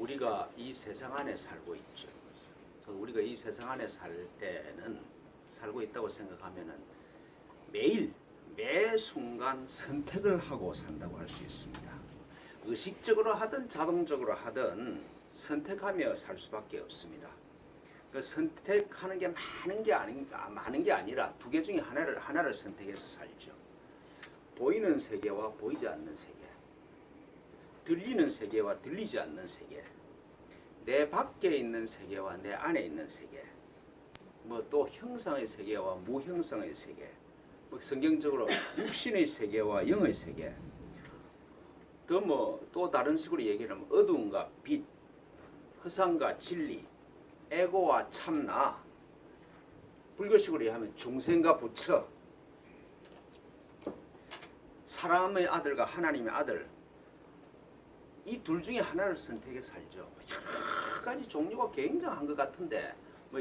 우리가 이 세상 안에 살고 있죠. 우리가 이 세상 안에 살 때는 살고 있다고 생각하면은 매일 매 순간 선택을 하고 산다고 할 수 있습니다. 의식적으로 하든 자동적으로 하든 선택하며 살 수밖에 없습니다. 그 선택하는 게 많은 게 아니라 두 개 중에 하나를 선택해서 살죠. 보이는 세계와 보이지 않는 세계, 들리는 세계와 들리지 않는 세계, 내 밖에 있는 세계와 내 안에 있는 세계, 뭐 또 형상의 세계와 무형상의 세계, 뭐 성경적으로 육신의 세계와 영의 세계, 또 다른 식으로 얘기하면 어두움과 빛, 허상과 진리, 애고와 참나, 불교식으로 하면 중생과 부처, 사람의 아들과 하나님의 아들, 이 둘 중에 하나를 선택해 살죠. 여러 가지 종류가 굉장한 것 같은데 뭐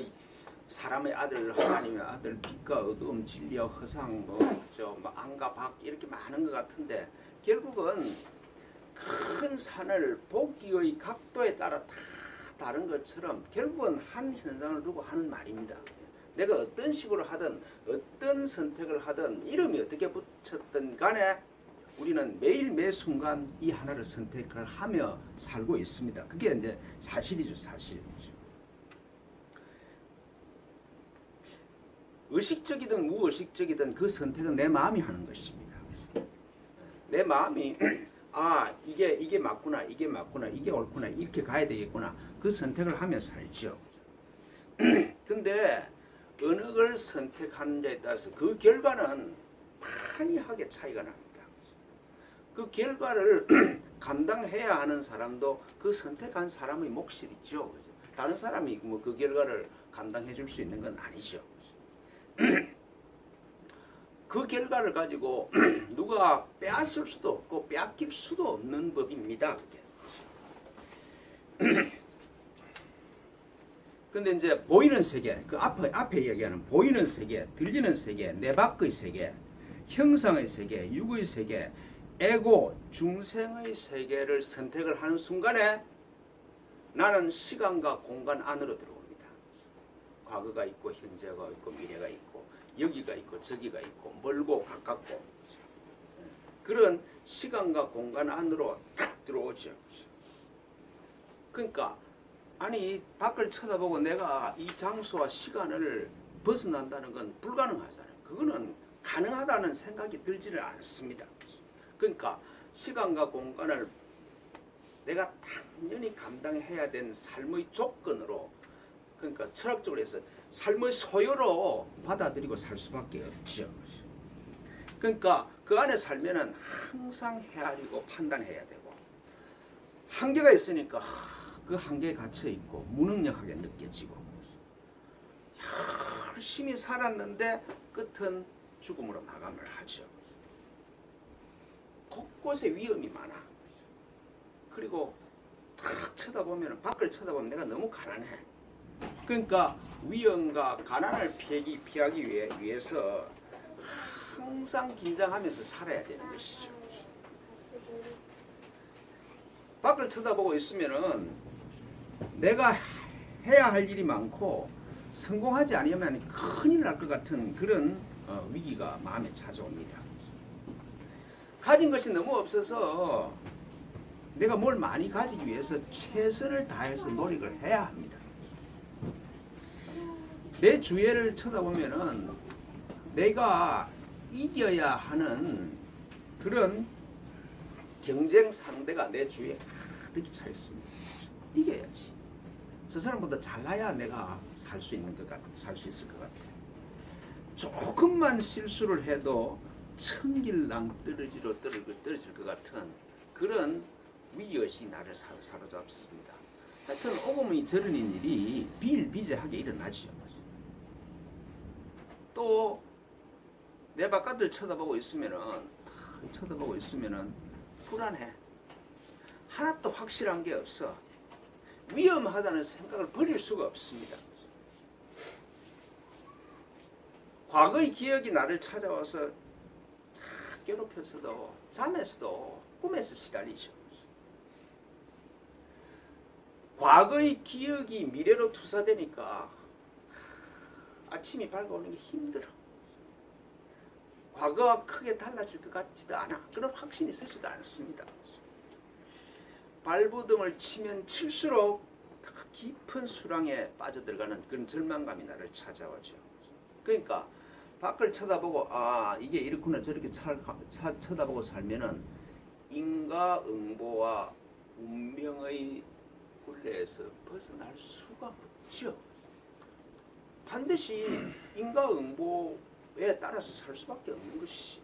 사람의 아들, 하나님의 아들, 빛과 어두움, 진리와 허상, 안과 밖 이렇게 많은 것 같은데 결국은 큰 산을 보기의 각도에 따라 다 다른 것처럼 결국은 한 현상을 두고 하는 말입니다. 내가 어떤 식으로 하든 어떤 선택을 하든 이름이 어떻게 붙였든 간에 우리는 매일 매 순간 이 하나를 선택을 하며 살고 있습니다. 그게 이제 사실이죠, 사실. 의식적이든 무의식적이든 그 선택은 내 마음이 하는 것입니다. 내 마음이 이게 맞구나, 이게 맞구나, 이게 옳구나, 이렇게 가야 되겠구나. 그 선택을 하며 살죠. 근데 어느 걸 선택하는지에 따라서 그 결과는 판이하게 차이가 납니다. 그 결과를 감당해야 하는 사람도 그 선택한 사람의 몫이죠. 다른 사람이 뭐 그 결과를 감당해 줄 수 있는 건 아니죠. 그 결과를 가지고 누가 빼앗을 수도 없고 빼앗길 수도 없는 법입니다. 근데 이제 보이는 세계, 그 앞에 얘기하는 보이는 세계, 들리는 세계, 내 밖의 세계, 형상의 세계, 육의 세계, 에고, 중생의 세계를 선택을 하는 순간에 나는 시간과 공간 안으로 들어옵니다. 과거가 있고 현재가 있고 미래가 있고 여기가 있고 저기가 있고 멀고 가깝고 그런 시간과 공간 안으로 딱 들어오죠. 그러니까 아니 밖을 쳐다보고 내가 이 장소와 시간을 벗어난다는 건 불가능하잖아요. 그거는 가능하다는 생각이 들지를 않습니다. 그러니까 시간과 공간을 내가 당연히 감당해야 되는 삶의 조건으로, 그러니까 철학적으로 해서 삶의 소요로 받아들이고 살 수밖에 없죠. 그러니까 그 안에 살면은 항상 헤아리고 판단해야 되고 한계가 있으니까 그 한계에 갇혀 있고 무능력하게 느껴지고 열심히 살았는데 끝은 죽음으로 마감을 하죠. 곳곳에 위험이 많아. 그리고 탁 쳐다보면 밖을 쳐다보면 내가 너무 가난해. 그러니까 위험과 가난을 피하기 위해서 항상 긴장하면서 살아야 되는 것이죠. 밖을 쳐다보고 있으면은 내가 해야 할 일이 많고 성공하지 않으면 큰일 날 것 같은 그런 위기가 마음에 찾아옵니다. 가진 것이 너무 없어서 내가 뭘 많이 가지기 위해서 최선을 다해서 노력을 해야 합니다. 내 주위를 쳐다보면은 내가 이겨야 하는 그런 경쟁 상대가 내 주위에 가득 차 있습니다. 이겨야지. 저 사람보다 잘나야 내가 살 수 있을 것 같아. 조금만 실수를 해도 천길랑 떨어질 것 같은 그런 위기의식이 나를 사로잡습니다. 하여튼 오금이 저런 일이 비일비재하게 일어나죠. 또 내 바깥을 쳐다보고 있으면은 불안해. 하나도 확실한 게 없어. 위험하다는 생각을 버릴 수가 없습니다. 과거의 기억이 나를 찾아와서 괴롭혀서도 잠에서도 꿈에서 시달리죠. 과거의 기억이 미래로 투사되니까 아침이 밝아오는 게 힘들어. 과거와 크게 달라질 것 같지도 않아. 그런 확신이 서지도 않습니다. 발버둥을 치면 칠수록 더 깊은 수렁에 빠져들어가는 그런 절망감이 나를 찾아오죠. 그러니까 밖을 쳐다보고 이게 이렇구나 저렇게 쳐다보고 살면은 인과응보와 운명의 굴레에서 벗어날 수가 없죠. 반드시 인과응보에 따라서 살 수밖에 없는 것이,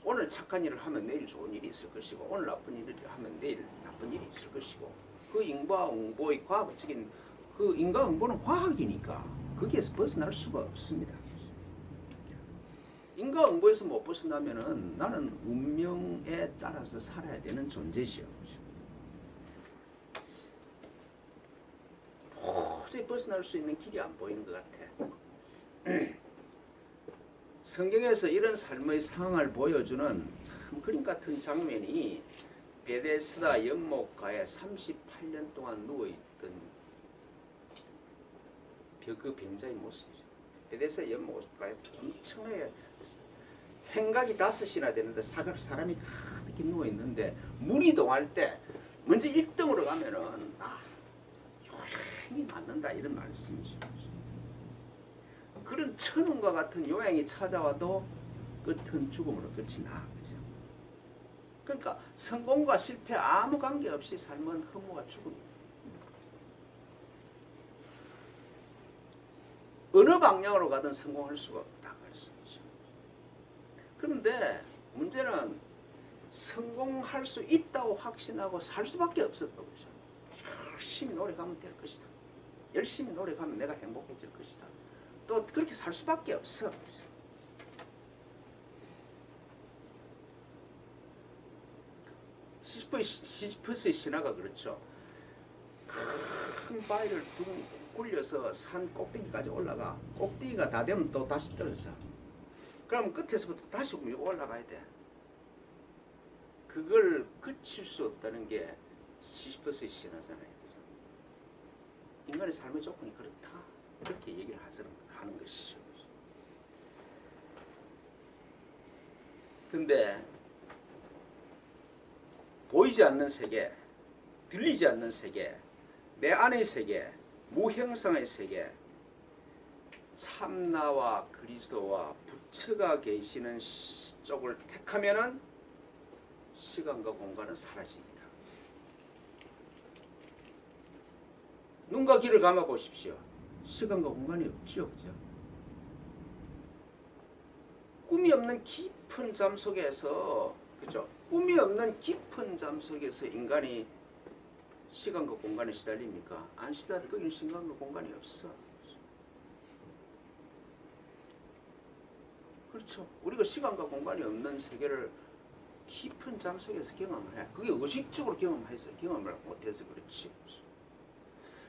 오늘 착한 일을 하면 내일 좋은 일이 있을 것이고 오늘 나쁜 일을 하면 내일 나쁜 일이 있을 것이고, 그 인과응보의 과학적인 그 인과응보는 과학이니까 거기에서 벗어날 수가 없습니다. 인과응보에서 못 벗어나면은 나는 운명에 따라서 살아야 되는 존재지요. 도저히 벗어날 수 있는 길이 안 보이는 것 같아. 성경에서 이런 삶의 상황을 보여주는 참 그림 같은 장면이 베데스다 연못가에 38년 동안 누워있던 그 병자의 모습이죠. 베데스다 연못가에 엄청나게 행각이 5이나 되는데 사람이 가득히 누워있는데, 물이 동할 때 먼저 1등으로 가면은 요행이 맞는다 이런 말씀이죠. 그런 천운과 같은 요행이 찾아와도 끝은 죽음으로 끝이 나. 그러니까 성공과 실패 아무 관계없이 삶은 허무와 죽음이에요. 어느 방향으로 가든 성공할 수가 없다 말씀이죠. 그런데 문제는 성공할 수 있다고 확신하고 살 수밖에 없었던 거죠. 열심히 노력하면 될 것이다. 열심히 노력하면 내가 행복해질 것이다. 또 그렇게 살 수밖에 없어. 시지퍼스의 신화가 그렇죠. 큰 바위를 굴려서 산 꼭대기까지 올라가. 꼭대기가 다 되면 또 다시 떨어져. 그럼 끝에서부터 다시 올라가야 돼. 그걸 그칠 수 없다는 게 시지퍼스의 신화잖아요. 인간의 삶의 조건이 그렇다. 그렇게 얘기를 하는 것이죠. 근데 보이지 않는 세계, 들리지 않는 세계, 내 안의 세계, 무형상의 세계, 참나와 그리스도와 부처가 계시는 쪽을 택하면은 시간과 공간은 사라집니다. 눈과 귀를 감아 보십시오. 시간과 공간이 없지요, 그죠? 꿈이 없는 깊은 잠 속에서, 그죠? 꿈이 없는 깊은 잠 속에서 인간이 시간과 공간에 시달립니까? 안 시달려. 거기는 시간과 공간이 없어. 그렇죠. 우리가 시간과 공간이 없는 세계를 깊은 잠 속에서 경험을 해. 그게 의식적으로 경험을 못해서 그렇지.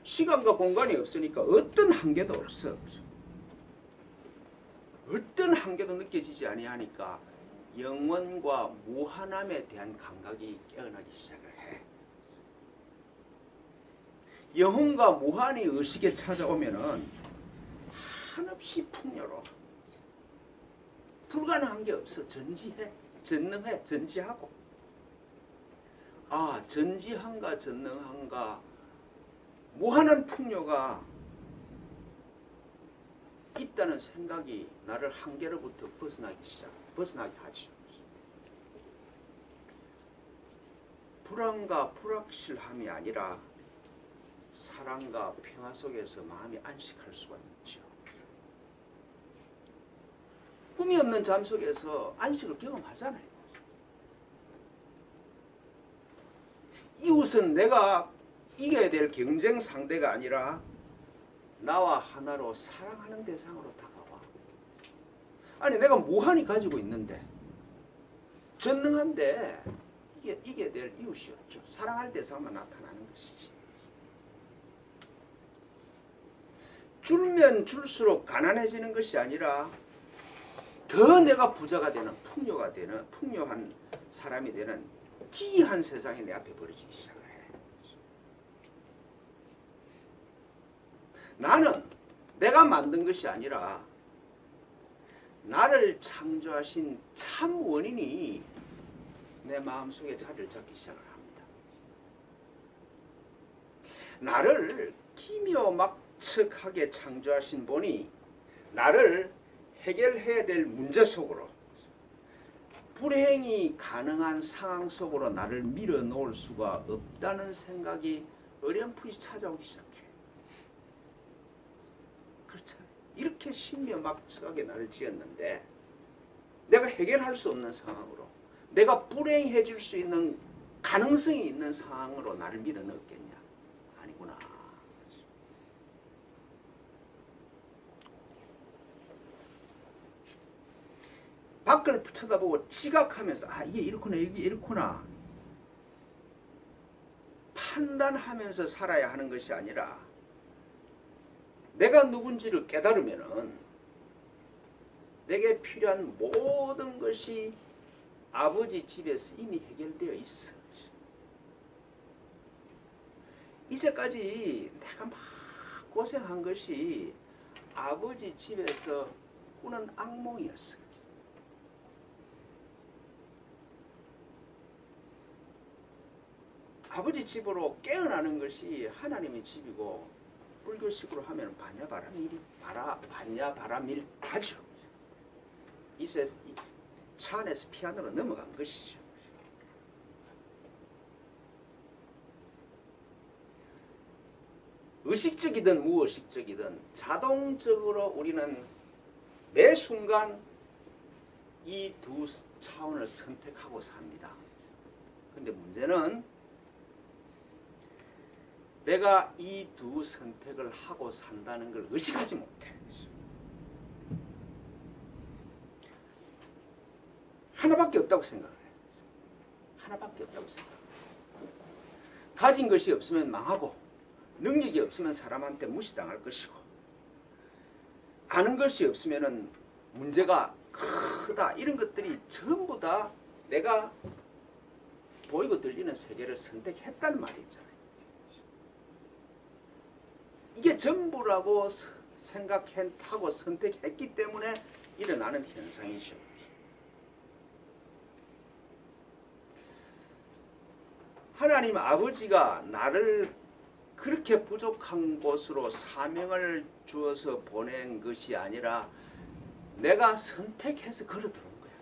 시간과 공간이 없으니까 어떤 한계도 없어. 어떤 한계도 느껴지지 아니하니까 영원과 무한함에 대한 감각이 깨어나기 시작을 해. 영혼과 무한이 의식에 찾아오면은 한없이 풍요로워. 불가능한 게 없어. 전지해, 전능해, 전지하고. 전지한가 전능한가 무한한 풍요가 있다는 생각이 나를 한계로부터 벗어나게 하죠. 불안과 불확실함이 아니라 사랑과 평화 속에서 마음이 안식할 수가 있죠. 꿈이 없는 잠 속에서 안식을 경험하잖아요. 이웃은 내가 이겨야 될 경쟁 상대가 아니라 나와 하나로 사랑하는 대상으로 다가와. 아니 내가 무한히 가지고 있는데 전능한데 이겨야 될 이웃이 없죠. 사랑할 대상만 나타나는 것이지. 줄면 줄수록 가난해지는 것이 아니라 더 내가 부자가 되는 풍요한 사람이 되는 기이한 세상이 내 앞에 벌어지기 시작을 해. 나는 내가 만든 것이 아니라 나를 창조하신 참 원인이 내 마음속에 자리를 잡기 시작을 합니다. 나를 기묘막측하게 창조하신 분이 나를 해결해야 될 문제 속으로, 불행이 가능한 상황 속으로 나를 밀어놓을 수가 없다는 생각이 어렴풋이 찾아오기 시작해. 그렇죠. 이렇게 신묘막측하게 나를 지었는데 내가 해결할 수 없는 상황으로, 내가 불행해질 수 있는 가능성이 있는 상황으로 나를 밀어넣었겠냐? 아니구나. 밖을 쳐다보고 지각하면서 이게 이렇구나, 이게 이렇구나 판단하면서 살아야 하는 것이 아니라 내가 누군지를 깨달으면은 내게 필요한 모든 것이 아버지 집에서 이미 해결되어 있어. 이제까지 내가 막 고생한 것이 아버지 집에서 꾸는 악몽이었어. 아버지 집으로 깨어나는 것이 하나님의 집이고, 불교식으로 하면 반야바라밀다죠. 이 차 안에서 피안으로 넘어간 것이죠. 의식적이든 무의식적이든 자동적으로 우리는 매 순간 이 두 차원을 선택하고 삽니다. 근데 문제는 내가 이 두 선택을 하고 산다는 걸 의식하지 못해. 하나밖에 없다고 생각해. 하나밖에 없다고 생각해. 가진 것이 없으면 망하고, 능력이 없으면 사람한테 무시당할 것이고, 아는 것이 없으면 문제가 크다, 이런 것들이 전부 다 내가 보이고 들리는 세계를 선택했단 말이잖아요. 이게 전부라고 생각하고 선택했기 때문에 일어나는 현상이죠. 하나님 아버지가 나를 그렇게 부족한 곳으로 사명을 주어서 보낸 것이 아니라 내가 선택해서 걸어 들어온 거야.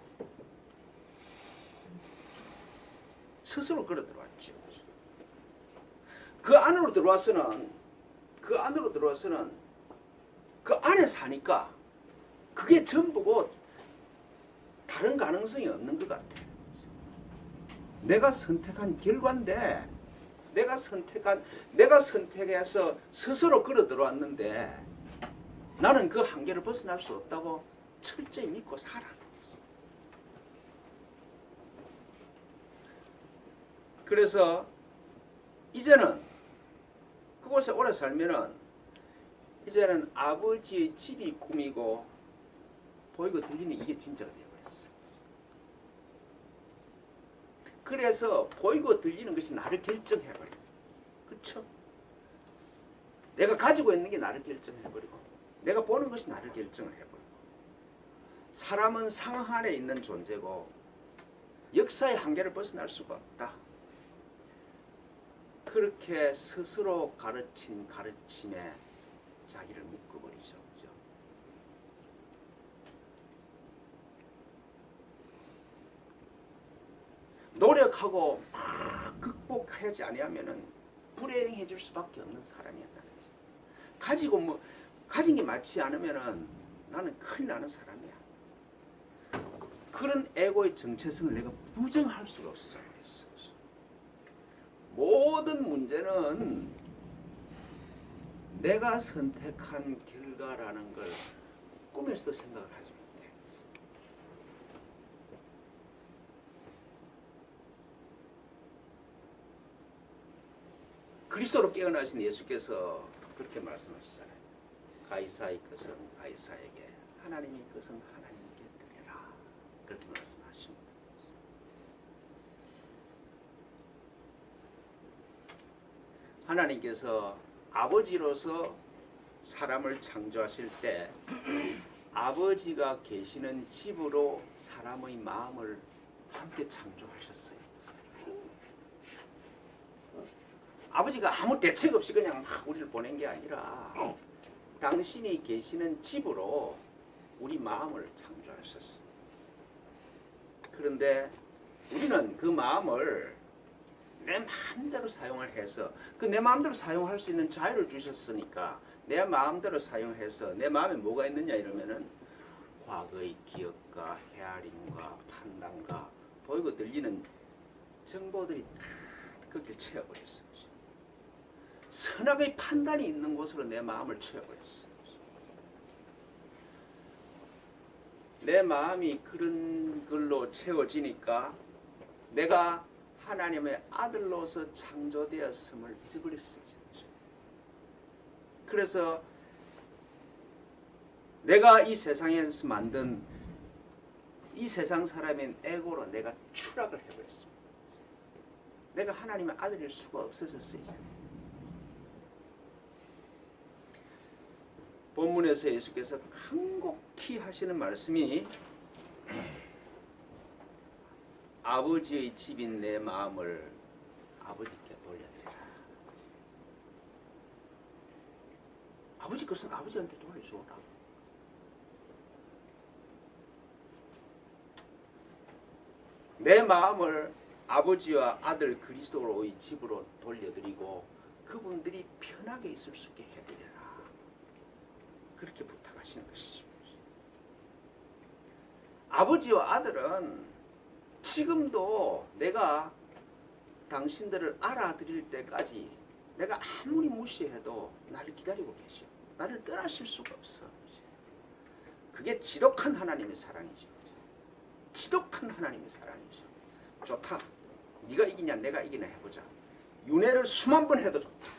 스스로 걸어 들어왔죠. 그 안으로 들어와서는 그 안에 사니까 그게 전부고 다른 가능성이 없는 것 같아. 내가 선택한 결과인데, 내가 선택해서 스스로 걸어 들어왔는데 나는 그 한계를 벗어날 수 없다고 철저히 믿고 살아. 그래서 이제는 그곳에 오래 살면은 이제는 아버지의 집이 꿈이고 보이고 들리는 이게 진짜가 되어버렸어. 그래서 보이고 들리는 것이 나를 결정해버려. 그렇죠? 내가 가지고 있는 게 나를 결정해버리고, 내가 보는 것이 나를 결정을 해버리고, 사람은 상황 안에 있는 존재고 역사의 한계를 벗어날 수가 없다. 그렇게 스스로 가르친 가르침에 자기를 묶어버리죠. 그죠? 노력하고 막 극복하지 아니하면은 불행해질 수밖에 없는 사람이었다는 거죠. 가진 게 맞지 않으면은 나는 큰일 나는 사람이야. 그런 에고의 정체성을 내가 부정할 수가 없어서 그랬어. 모든 문제는 내가 선택한 결과라는 걸 꿈에서도 생각을 하지 못해. 그리스도로 깨어나신 예수께서 그렇게 말씀하시잖아요. 가이사의 것은 가이사에게, 하나님의 것은 하나님께 드려라. 그렇게 말씀하십니다. 하나님께서 아버지로서 사람을 창조하실 때 아버지가 계시는 집으로 사람의 마음을 함께 창조하셨어요. 아버지가 아무 대책 없이 그냥 막 우리를 보낸 게 아니라 당신이 계시는 집으로 우리 마음을 창조하셨어요. 그런데 우리는 그 마음을 내 마음대로 사용을 해서 그 내 마음대로 사용할 수 있는 자유를 주셨으니까 내 마음대로 사용해서 내 마음에 뭐가 있느냐 이러면은 과거의 기억과 헤아림과 판단과 보이고 들리는 정보들이 다 거기를 채워버렸어요. 선악의 판단이 있는 곳으로 내 마음을 채워버렸어요. 내 마음이 그런 걸로 채워지니까 내가 하나님의 아들로서 창조되었음을 잊어버렸어요. 그래서 내가 이 세상에서 만든 이 세상 사람인 에고로 내가 추락을 해버렸습니다. 내가 하나님의 아들일 수가 없어졌어요. 이제. 본문에서 예수께서 간곡히 하시는 말씀이 아버지의 집인 내 마음을 아버지께 돌려드리라. 아버지 것은 아버지한테 돌려주어라. 내 마음을 아버지와 아들 그리스도로의 집으로 돌려드리고 그분들이 편하게 있을 수 있게 해드리라. 그렇게 부탁하시는 것이죠. 아버지와 아들은 지금도 내가 당신들을 알아들일 때까지 내가 아무리 무시해도 나를 기다리고 계셔. 나를 떠나실 수가 없어. 그게 지독한 하나님의 사랑이죠. 지독한 하나님의 사랑이죠. 좋다. 네가 이기냐 내가 이기냐 해보자. 윤회를 수만 번 해도 좋다.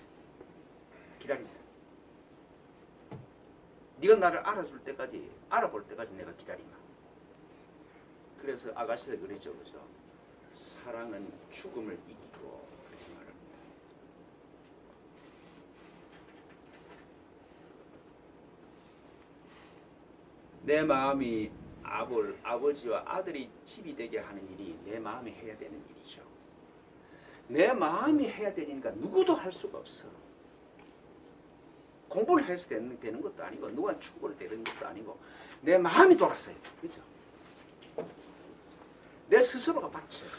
기다린다. 네가 나를 알아줄 때까지 알아볼 때까지 내가 기다리마. 그래서 아가씨가 그러죠. 그죠? 사랑은 죽음을 이기고 그렇게 말합니다. 내 마음이 아버지와 아들이 집이 되게 하는 일이 내 마음이 해야 되는 일이죠. 내 마음이 해야 되니까 누구도 할 수가 없어. 공부를 해서 되는 것도 아니고 누가 충고를 되는 것도 아니고 내 마음이 돌았어요. 그렇죠? 내 스스로가 바쳐요.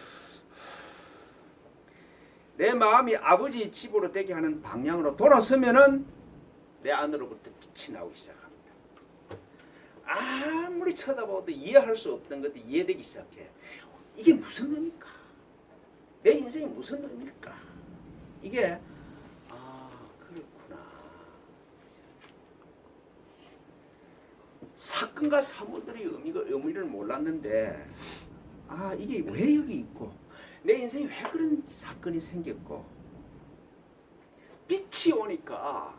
내 마음이 아버지 집으로 되게 하는 방향으로 돌아서면은 내 안으로부터 빛이 나오기 시작합니다. 아무리 쳐다봐도 이해할 수 없던 것도 이해되기 시작해. 이게 무슨 의미일까? 내 인생이 무슨 의미일까? 이게 그렇구나. 사건과 사물들의 의미를 몰랐는데 이게 왜 여기 있고 내 인생에 왜 그런 사건이 생겼고 빛이 오니까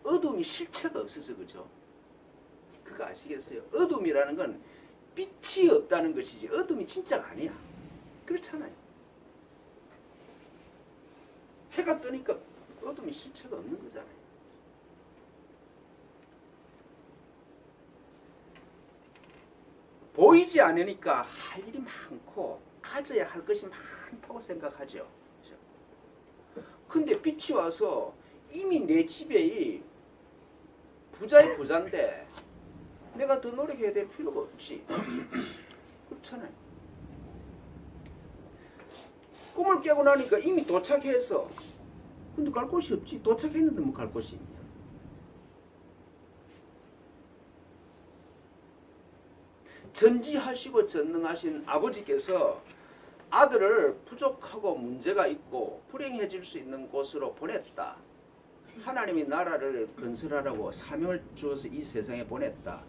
어둠이 실체가 없어서 그죠? 그거 아시겠어요? 어둠이라는 건 빛이 없다는 것이지 어둠이 진짜가 아니야. 그렇잖아요. 해가 뜨니까 어둠이 실체가 없는 거잖아요. 보이지 않으니까 할 일이 많고 가져야 할 것이 많다고 생각하죠. 근데 빛이 와서 이미 내 집에 부자의 부자인데 내가 더 노력해야 될 필요가 없지. 그렇잖아요. 꿈을 깨고 나니까 이미 도착해서 근데 갈 곳이 없지. 도착했는데 뭐 갈 곳이 있냐. 전지하시고 전능하신 아버지께서 아들을 부족하고 문제가 있고 불행해질 수 있는 곳으로 보냈다. 하나님이 나라를 건설하라고 사명을 주어서 이 세상에 보냈다.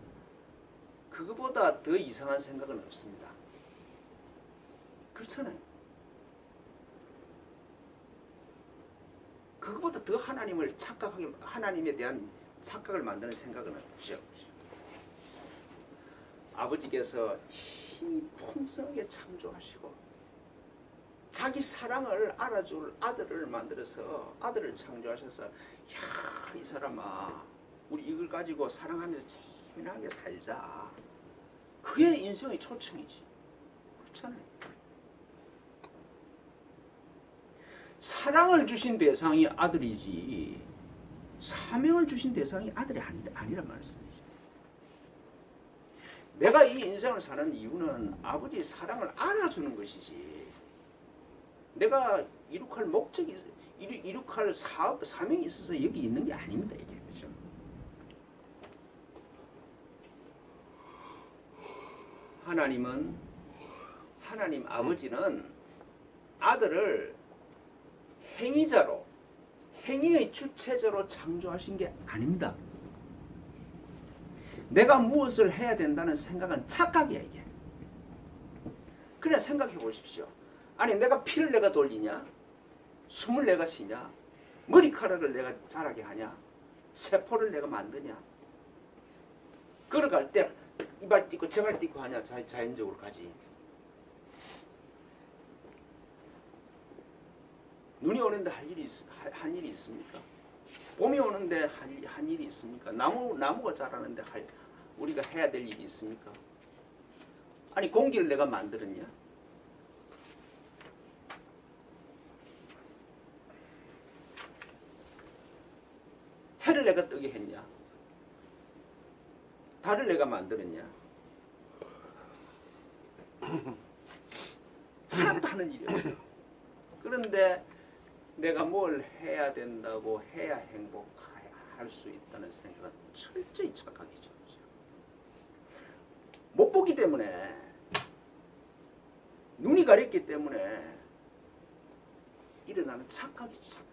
그거보다 더 이상한 생각은 없습니다. 그렇잖아요. 그거보다 더 하나님에 대한 착각을 만드는 생각은 없죠. 아버지께서 힘이 풍성하게 창조하시고 자기 사랑을 알아줄 아들을 만들어서 아들을 창조하셔서 야, 이 사람아 우리 이걸 가지고 사랑하면서 재미나게 살자. 그게 인생의 초청이지. 그렇잖아요. 사랑을 주신 대상이 아들이지 사명을 주신 대상이 아들이 아니란 말씀이죠. 내가 이 인생을 사는 이유는 아버지의 사랑을 알아주는 것이지 내가 이룩할 목적이 이룩할 사명이 있어서 여기 있는 게 아닙니다. 이게 그렇죠? 하나님 아버지는 아들을 행위자로 행위의 주체자로 창조하신 게 아닙니다. 내가 무엇을 해야 된다는 생각은 착각이야 이게. 그래 생각해 보십시오. 아니 내가 피를 내가 돌리냐? 숨을 내가 쉬냐? 머리카락을 내가 자라게 하냐? 세포를 내가 만드냐? 걸어갈 때 이발 띠고 저발 띠고 하냐? 자연적으로 가지. 눈이 오는데 한 일이 있습니까? 봄이 오는데 한 일이 있습니까? 나무가 자라는데 우리가 해야 될 일이 있습니까? 아니 공기를 내가 만들었냐? 해를 내가 뜨게 했냐? 달을 내가 만들었냐? 하나도 하는 일이 없어. 그런데 내가 뭘 해야 된다고 해야 행복할 수 있다는 생각은 철저히 착각이죠. 못 보기 때문에 눈이 가렸기 때문에 일어나는 착각이죠. 착각.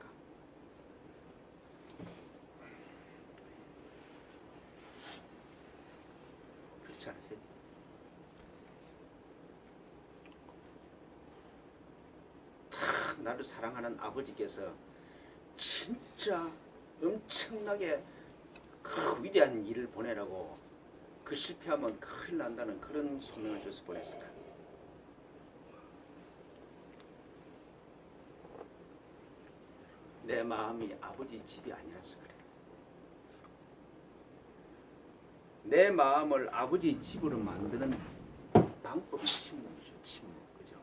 그렇지 않으세요? 참 나를 사랑하는 아버지께서 진짜 엄청나게 그 위대한 일을 보내라고 그 실패하면 큰일 난다는 그런 소명을 줘서 보냈을까. 내 마음이 아버지 집이 아니라서 그래. 내 마음을 아버지 집으로 만드는 방법이 침묵이죠. 침묵. 그죠?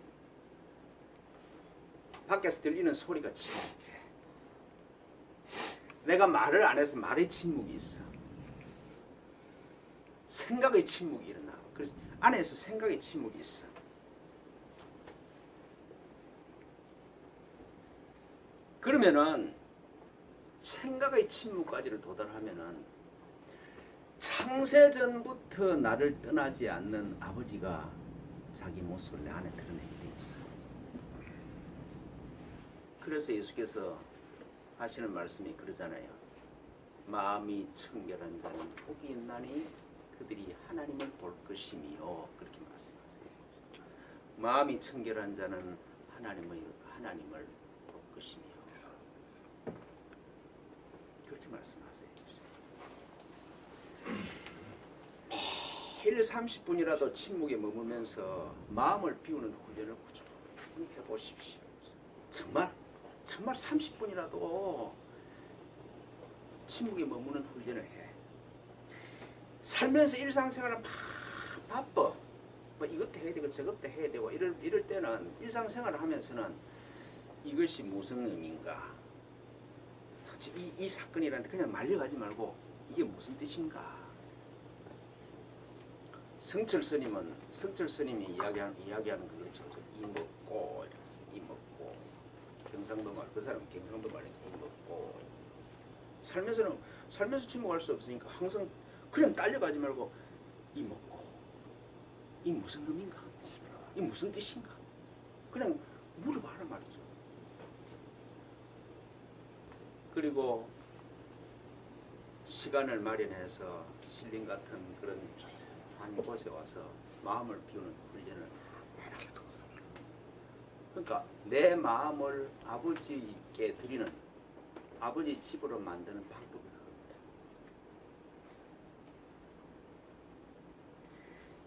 밖에서 들리는 소리가 침묵해. 내가 말을 안 해서 말의 침묵이 있어. 생각의 침묵이 일어나. 그래서 안에서 생각의 침묵이 있어. 그러면은 생각의 침묵까지를 도달하면은 창세전부터 나를 떠나지 않는 아버지가 자기 모습을 내 안에 드러내게 돼 있어. 그래서 예수께서 하시는 말씀이 그러잖아요. 마음이 청결한 자는 복이 있나니 그들이 하나님을 볼 것이며 그렇게 말씀하세요. 마음이 청결한 자는 하나님을 볼 것이며 그렇게 말씀하세요. 매일 30분이라도 침묵에 머물면서 마음을 비우는 훈련을 꾸준히 해보십시오. 정말 30분이라도 침묵에 머무는 훈련을 해. 살면서 일상생활은 막 바빠. 뭐 이것도 해야 되고 저것도 해야 되고 이럴 때는 일상생활을 하면서는 이것이 무슨 의미인가? 이 사건이라는데 그냥 말려가지 말고 이게 무슨 뜻인가? 성철 스님이 이야기하는 그거죠. 이 먹고 경상도 말, 그 사람은 경상도 말이니까 이 먹고 살면서 침묵할 수 없으니까 항상 그냥 딸려가지 말고 이 먹고 이 무슨 의미인가? 이 무슨 뜻인가? 그냥 물어봐라 말이죠. 그리고 시간을 마련해서 실린 같은 그런 조용한 곳에 와서 마음을 비우는 훈련을 해라. 그러니까 내 마음을 아버지께 드리는 아버지 집으로 만드는 방법이 그겁니다.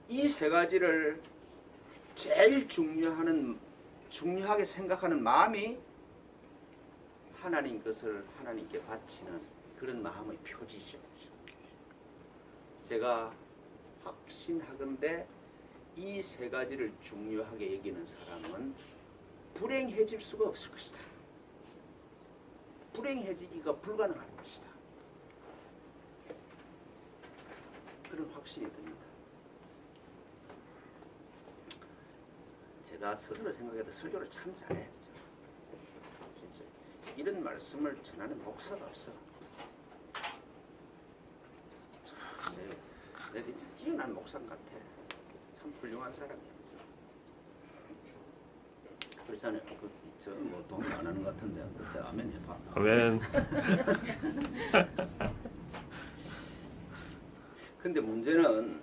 이 세 가지를 제일 중요한 중요하게 생각하는 마음이 하나님 것을 하나님께 바치는 그런 마음의 표지죠. 제가 확신하건대 이 세 가지를 중요하게 여기는 사람은 불행해질 수가 없을 것이다. 불행해지기가 불가능할 것이다. 그런 확신이 듭니다. 제가 스스로 생각해도 설교를 참 잘해. 진짜 이런 말씀을 전하는 목사가 없어. 내가 진짜 뛰어난 목사 같아. 참 훌륭한 사람이야. 그렇잖아요. 뭐 동의 안 하는 것 같은데 그때 아멘 해봐. 아멘. 근데 문제는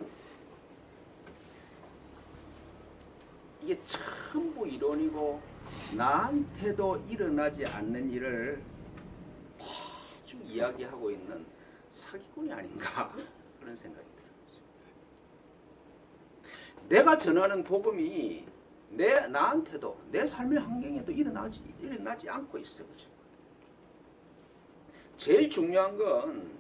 이게 전부 이론이고 나한테도 일어나지 않는 일을 아주 이야기하고 있는 사기꾼이 아닌가 그런 생각이 들어요. 내가 전하는 복음이 나한테도 내 삶의 환경에도 일어나지 않고 있어. 그죠? 제일 중요한 건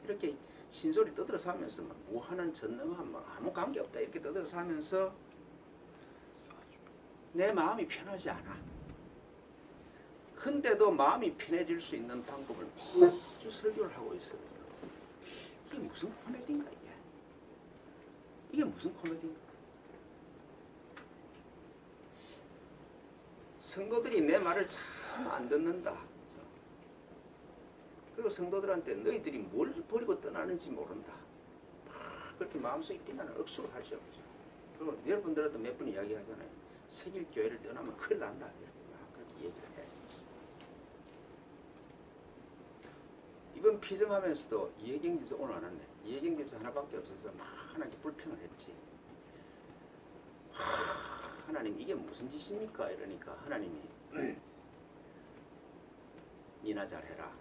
이렇게 신소리 떠들어서 하면서 막 무한한 전능함 막 아무 관계없다 이렇게 떠들어서 하면서 내 마음이 편하지 않아. 근데도 마음이 편해질 수 있는 방법을 아주 설교를 하고 있어요. 이게 무슨 코미디인가 이게? 이게 무슨 코미디인가? 성도들이 내 말을 참 안 듣는다. 그리고 성도들한테 너희들이 뭘 버리고 떠나는지 모른다. 그렇게 마음속에 비난을 억수로 하죠. 그리고 여러분들한테 몇 번 이야기하잖아요. 세길 교회를 떠나면 큰일 난다. 그렇게 얘기를 해. 이번 피정하면서도 이해경집사 오늘 안 왔네. 이해경집사 하나밖에 없어서 막 하나님께 불평을 했지. 하나님 이게 무슨 짓입니까? 이러니까 하나님이 니나 잘해라.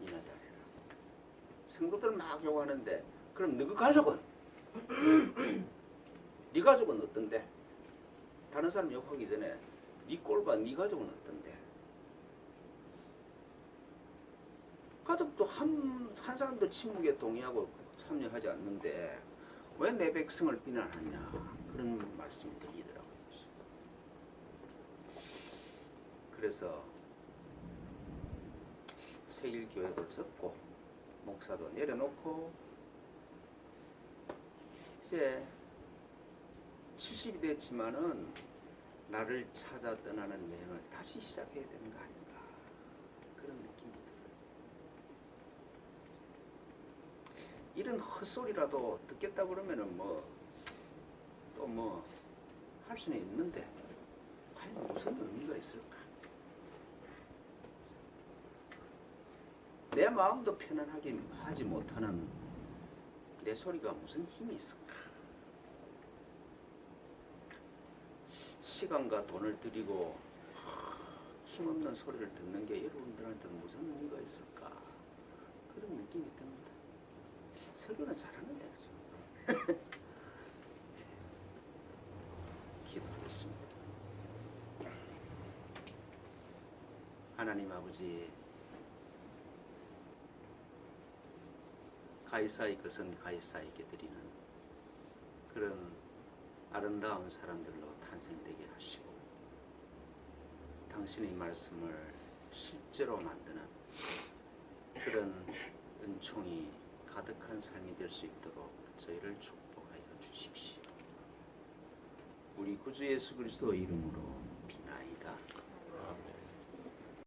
니나 잘해라. 성도들 막 욕하는데 그럼 너희 가족은? 네 가족은 어떤데? 다른 사람 욕하기 전에 네 꼴봐 네 가족은 어떤데? 가족도 한 사람도 침묵에 동의하고 참여하지 않는데 왜 내 백성을 비난하냐 그런 말씀이 들리더라고요. 그래서 세일교회도 접고 목사도 내려놓고 이제 70이 됐지만은 나를 찾아 떠나는 여행을 다시 시작해야 되는 거 아닌가 그런 느낌이 들어요. 이런 헛소리라도 듣겠다 그러면은 뭐 또 뭐 할 수는 있는데 과연 무슨 의미가 있을까? 내 마음도 편안하게 하지 못하는 내 소리가 무슨 힘이 있을까? 시간과 돈을 들이고 힘없는 소리를 듣는 게 여러분들한테는 무슨 의미가 있을까? 그런 느낌이 듭니다. 설교는 잘하는데 그죠? 기도하겠습니다. 하나님 아버지, 가이사의 것은 가이사에게 드리는 그런 아름다운 사람들로 탄생되게 하시고 당신의 말씀을 실제로 만드는 그런 은총이 가득한 삶이 될 수 있도록 저희를 축복하여 주십시오. 우리 구주 예수 그리스도의 이름으로 비나이다.